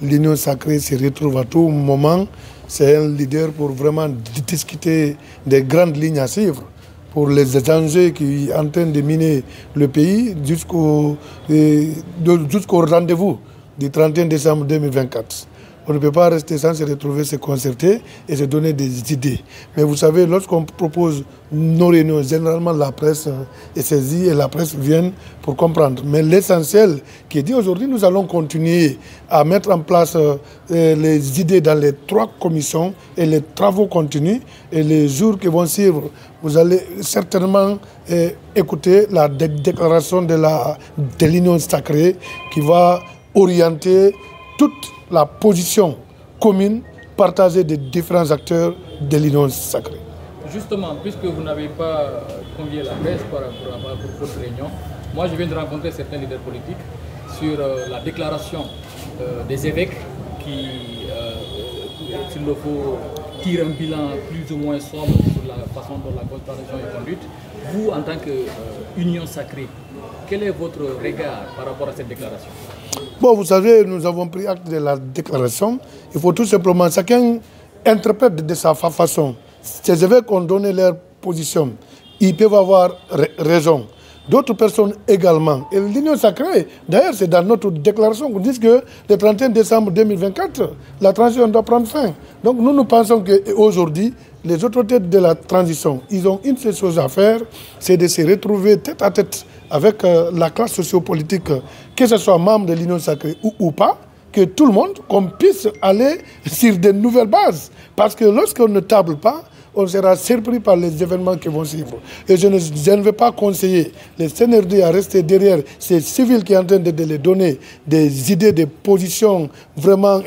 l'Union sacrée se retrouve à tout moment. C'est un leader pour vraiment discuter des grandes lignes à suivre pour les enjeux qui sont en train de miner le pays jusqu'au rendez-vous du 31 décembre 2024. On ne peut pas rester sans se retrouver, se concerter et se donner des idées. Mais vous savez, lorsqu'on propose nos réunions, généralement la presse est saisie et la presse vient pour comprendre. Mais l'essentiel qui est dit aujourd'hui, nous allons continuer à mettre en place les idées dans les 3 commissions et les travaux continuent. Et les jours qui vont suivre, vous allez certainement écouter la déclaration de l'Union sacrée qui va orienter toute la position commune partagée des différents acteurs de l'Union sacrée. Justement, puisque vous n'avez pas convié la presse pour votre réunion, moi je viens de rencontrer certains leaders politiques sur la déclaration des évêques qui, s'il le faut, tirent un bilan plus ou moins sombre sur la façon dont la constitution est conduite. Vous, en tant qu'Union sacrée, quel est votre regard par rapport à cette déclaration? Bon, vous savez, nous avons pris acte de la déclaration. Il faut tout simplement, chacun interprète de sa façon. Ces évêques ont donné leur position. Ils peuvent avoir raison. D'autres personnes également. Et l'Union sacrée, d'ailleurs, c'est dans notre déclaration qu'on dit que le 31 décembre 2024, la transition doit prendre fin. Donc nous pensons qu'aujourd'hui, les autorités de la transition, ils ont une seule chose à faire, c'est de se retrouver tête à tête avec la classe sociopolitique, que ce soit membre de l'Union sacrée ou pas, que tout le monde, qu'on puisse aller sur de nouvelles bases. Parce que lorsqu'on ne table pas, on sera surpris par les événements qui vont suivre. Et je ne vais pas conseiller les CNRD à rester derrière ces civils qui sont en train de les donner des idées, des positions vraiment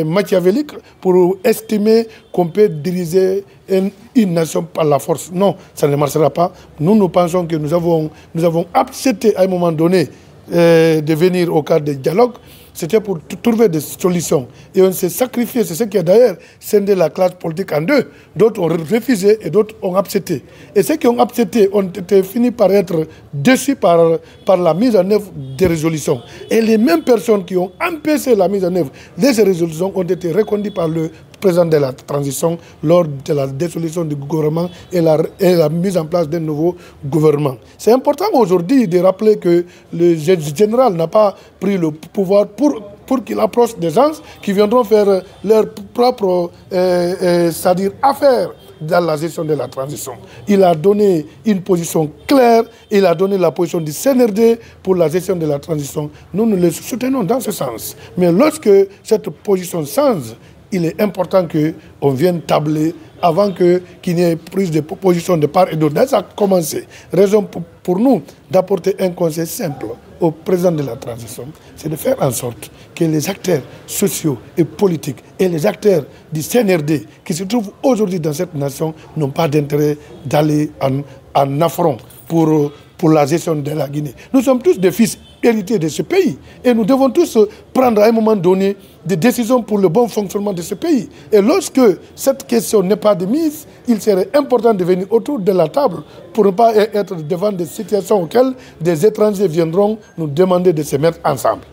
machiavéliques pour estimer qu'on peut diriger une nation par la force. Non, ça ne marchera pas. Nous pensons que nous avons accepté à un moment donné de venir au cadre des dialogues. C'était pour trouver des solutions. Et on s'est sacrifié. C'est ce qui a d'ailleurs scindé la classe politique en deux. D'autres ont refusé et d'autres ont accepté. Et ceux qui ont accepté ont été finis par être déçus par la mise en œuvre des résolutions. Et les mêmes personnes qui ont empêché la mise en œuvre de ces résolutions ont été reconduites par le président de la transition lors de la dissolution du gouvernement et la mise en place d'un nouveau gouvernement. C'est important aujourd'hui de rappeler que le général n'a pas pris le pouvoir pour qu'il approche des gens qui viendront faire leur propre c'est-à-dire affaire dans la gestion de la transition. Il a donné une position claire, il a donné la position du CNRD pour la gestion de la transition. Nous le soutenons dans ce sens. Mais lorsque cette position change, il est important qu'on vienne tabler avant qu'il n'y ait prise de position de part et d'autre. Ça a commencé. Raison pour nous d'apporter un conseil simple au président de la transition, c'est de faire en sorte que les acteurs sociaux et politiques et les acteurs du CNRD qui se trouvent aujourd'hui dans cette nation n'ont pas d'intérêt d'aller en affront pour la gestion de la Guinée. Nous sommes tous des fils héritiers de ce pays et nous devons tous prendre à un moment donné des décisions pour le bon fonctionnement de ce pays. Et lorsque cette question n'est pas de mise, il serait important de venir autour de la table pour ne pas être devant des situations auxquelles des étrangers viendront nous demander de se mettre ensemble.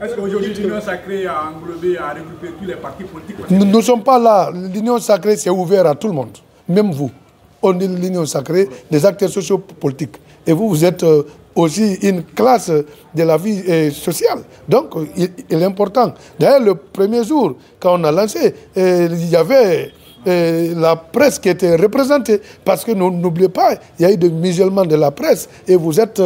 Est-ce qu'aujourd'hui l'Union sacrée a englobé, a regroupé tous les partis politiques? Nous ne sommes pas là. L'Union sacrée, c'est ouvert à tout le monde, même vous. On est l'Union sacrée des acteurs sociopolitiques. Et vous êtes aussi une classe de la vie sociale. Donc, il est important. D'ailleurs, le premier jour, quand on a lancé, il y avait la presse qui était représentée. Parce que n'oubliez pas, il y a eu des musulmans de la presse. Et vous êtes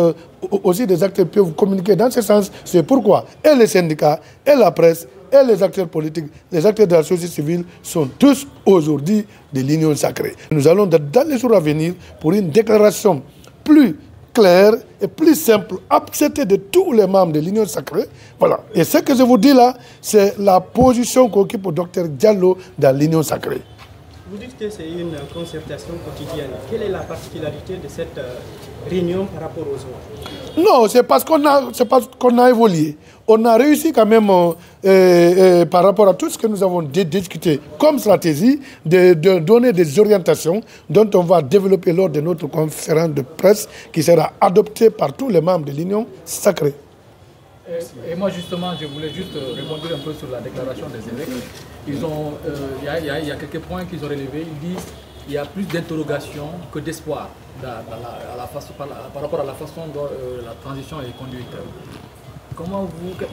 aussi des acteurs qui peuvent communiquer dans ce sens. C'est pourquoi et les syndicats, et la presse, et les acteurs politiques, les acteurs de la société civile sont tous aujourd'hui de l'Union sacrée. Nous allons, dans les jours à venir, pour une déclaration plus claire et plus simple, acceptée de tous les membres de l'Union sacrée. Voilà. Et ce que je vous dis là, c'est la position qu'occupe le docteur Diallo dans l'Union sacrée. Vous dites que c'est une concertation quotidienne. Quelle est la particularité de cette réunion par rapport aux autres? Non, c'est parce qu'on a évolué. On a réussi quand même, par rapport à tout ce que nous avons discuté comme stratégie, de donner des orientations dont on va développer lors de notre conférence de presse qui sera adoptée par tous les membres de l'Union sacrée. Et moi justement, je voulais juste répondre un peu sur la déclaration des évêques. Il y a quelques points qu'ils ont relevés. Ils disent qu'il y a plus d'interrogations que d'espoir par rapport à la façon dont la transition est conduite.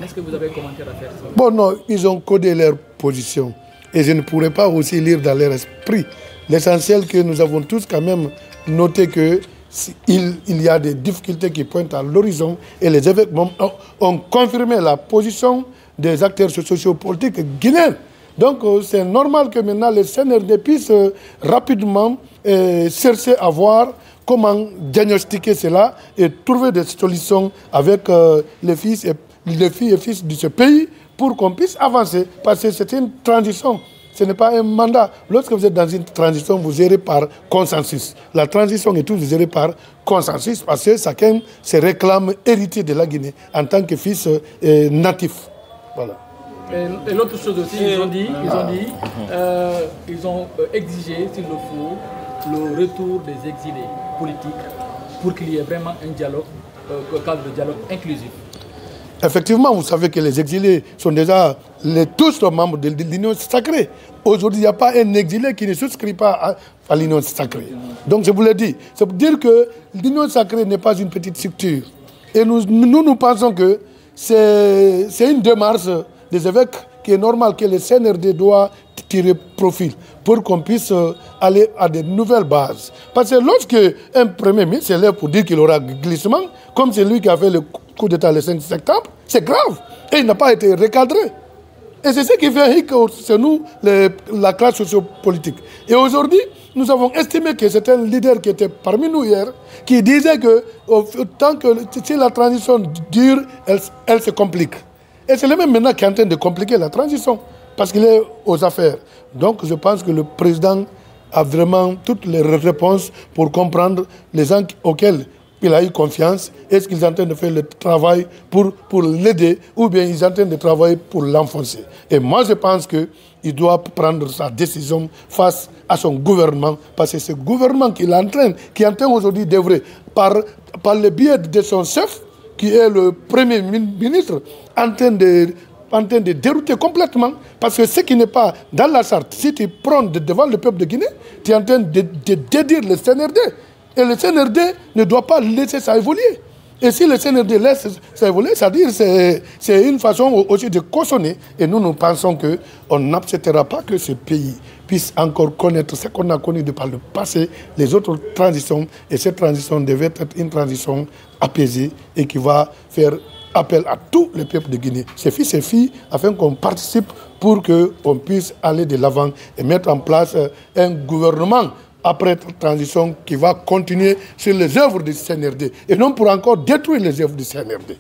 Est-ce que vous avez commenté l'affaire? Bon, non, ils ont codé leur position. Et je ne pourrais pas aussi lire dans leur esprit. L'essentiel que nous avons tous quand même noté que il y a des difficultés qui pointent à l'horizon et les évêques ont confirmé la position des acteurs sociopolitiques guinéens. Donc c'est normal que maintenant les CNRD puissent rapidement chercher à voir comment diagnostiquer cela et trouver des solutions avec les filles et fils de ce pays pour qu'on puisse avancer. Parce que c'est une transition. Ce n'est pas un mandat. Lorsque vous êtes dans une transition, vous gérez par consensus. La transition est toujours gérée par consensus parce que chacun se réclame héritier de la Guinée en tant que fils natif. Voilà. Et l'autre chose aussi, ils ont exigé, s'il le faut, le retour des exilés politiques pour qu'il y ait vraiment un dialogue, un cadre de dialogue inclusif. Effectivement, vous savez que les exilés sont déjà tous les membres de l'Union sacrée. Aujourd'hui, il n'y a pas un exilé qui ne souscrit pas à l'Union sacrée. Donc, je vous l'ai dit, c'est pour dire que l'Union sacrée n'est pas une petite structure. Et nous pensons que c'est une démarche des évêques qui est normale, que le CNRD doit tirer profil pour qu'on puisse aller à de nouvelles bases. Parce que lorsque un Premier ministre s'élève pour dire qu'il aura glissement, comme c'est lui qui a fait le coup d'État le 5 septembre, c'est grave. Et il n'a pas été recadré. Et c'est ce qui fait que c'est nous, la classe sociopolitique. Et aujourd'hui, nous avons estimé que c'est un leader qui était parmi nous hier, qui disait que tant que si la transition dure, elle se complique. Et c'est le même maintenant qui est en train de compliquer la transition, parce qu'il est aux affaires. Donc je pense que le président a vraiment toutes les réponses pour comprendre les gens auxquels il a eu confiance. Est-ce qu'ils sont en train de faire le travail pour l'aider ou bien ils sont en train de travailler pour l'enfoncer? Et moi je pense qu'il doit prendre sa décision face à son gouvernement, parce que c'est ce gouvernement qui est en train aujourd'hui d'œuvrer par le biais de son chef, qui est le Premier ministre, en train de dérouter complètement. Parce que ce qui n'est pas dans la charte, si tu prends devant le peuple de Guinée, tu es en train de dédire le CNRD. Et le CNRD ne doit pas laisser ça évoluer. Et si le CNRD laisse ça évoluer, c'est-à-dire c'est une façon aussi de cautionner. Et nous pensons qu'on n'acceptera pas que ce pays puisse encore connaître ce qu'on a connu par le passé, les autres transitions. Et cette transition devait être une transition apaisée et qui va faire appel à tous les peuples de Guinée, ses fils et filles, afin qu'on participe pour qu'on puisse aller de l'avant et mettre en place un gouvernement après cette transition qui va continuer sur les œuvres du CNRD et non pour encore détruire les œuvres du CNRD.